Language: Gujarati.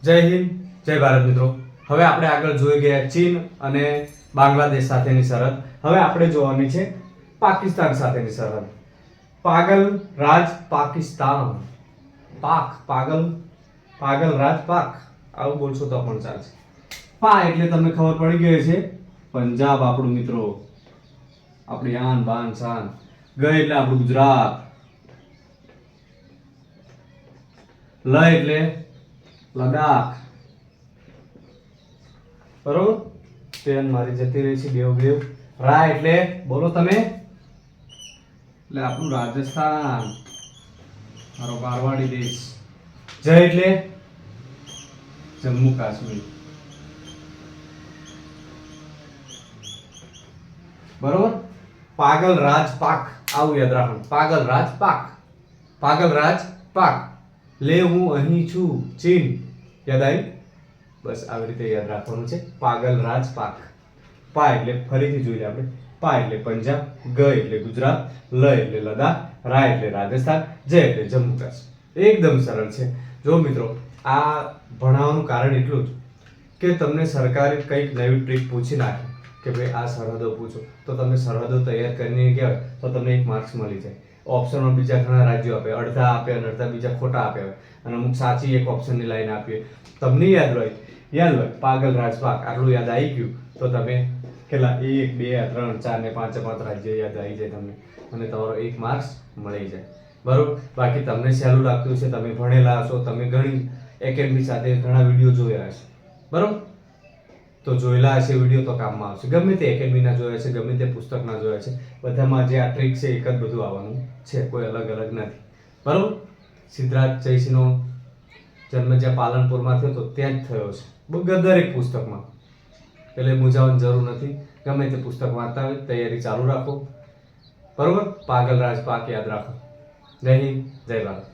જય હિન્દ, જય ભારત મિત્રો. હવે આપણે આગળ જોઈ ગયા ચીન અને બાંગ્લાદેશ સાથેની સરહદ. હવે આપણે જોવાની છે પાકિસ્તાન સાથેની સરહદ. પાગલ રાજ પાકિસ્તાન. પાગલ રાજ પાક આવું બોલશો તો પણ ચાલશે. પા એટલે તમને ખબર પડી ગઈ છે પંજાબ આપણું મિત્રો, આપણી આન બાન શાન. ગ એટલે આપણું ગુજરાત. લ એટલે લદ્દાખ. બરોબર, પેન મારી જતી રહી છે બેવ. રા એટલે બોલો તમે, એટલે આપણું રાજસ્થાન, મારો મારવાડી દેશ. જય એટલે જમ્મુ કાશ્મીર. બરોબર, પાગલ રાજ પાક આવું યાદ રાખવાનું. પાગલ રાજ પાક. લે હું અહીં છું ચીન. યાદ આવી? બસ આવી રીતે યાદ રાખવાનું છે. પાગલ રાજ પાક. પા એટલે ફરીથી જોઈ લે આપણે. પા એટલે પંજાબ, ગ એટલે ગુજરાત, લ એટલે લદ્દાખ, રા એટલે રાજસ્થાન, જય એટલે જમ્મુ કાશ્મીર. એકદમ સરળ છે. જો મિત્રો, આ ભણાવવાનું કારણ એટલું જ કે તમને સરકારે કંઈક નવી ટ્રીક પૂછી નાખે કે ભાઈ આ સરહદો પૂછો, તો તમે સરહદો તૈયાર કરીને ગયા તો તમને 1 માર્ક્સ મળી જાય. ઓપ્શનમાં બીજા ઘણા રાજ્યો આપે, અડધા આપે અને અડધા બીજા ખોટા આપે અને અમુક સાચી એક ઓપ્શનની લાઈન આપીએ. તમને યાદ હોય પાગલ રાજપાક આટલું યાદ આવી ગયું તો તમે કેટલા 1 2 3 4 ને 5 રાજ્ય યાદ આવી જાય તમને, અને તમારો 1 માર્ક્સ મળી જાય. બરોબર, બાકી તમને સહેલું લાગતું છે, તમે ભણેલા હશો, તમે ઘણી એકેડમી સાથે ઘણા વિડીયો જોયા હશે. બરોબર, તો જોયેલા હશે વિડીયો તો કામમાં આવશે. ગમે તે એકેડમીના જોયા છે, ગમે તે પુસ્તકના જોયા છે, બધામાં જે આ ટ્રીક છે એક જ બધું આવવાનું છે, કોઈ અલગ નથી. બરોબર, સિદ્ધરાજ જયસિંહનો જન્મ જ્યાં પાલનપુરમાં થયો તો ત્યાં જ થયો છે. દરેક પુસ્તકમાં, એટલે મૂંઝાવાની જરૂર નથી. ગમે તે પુસ્તક વાંચતા હોય તૈયારી ચાલુ રાખો. બરોબર, પાગલ રાજ પાક યાદ રાખો. જય હિન્દ, જય ભારત.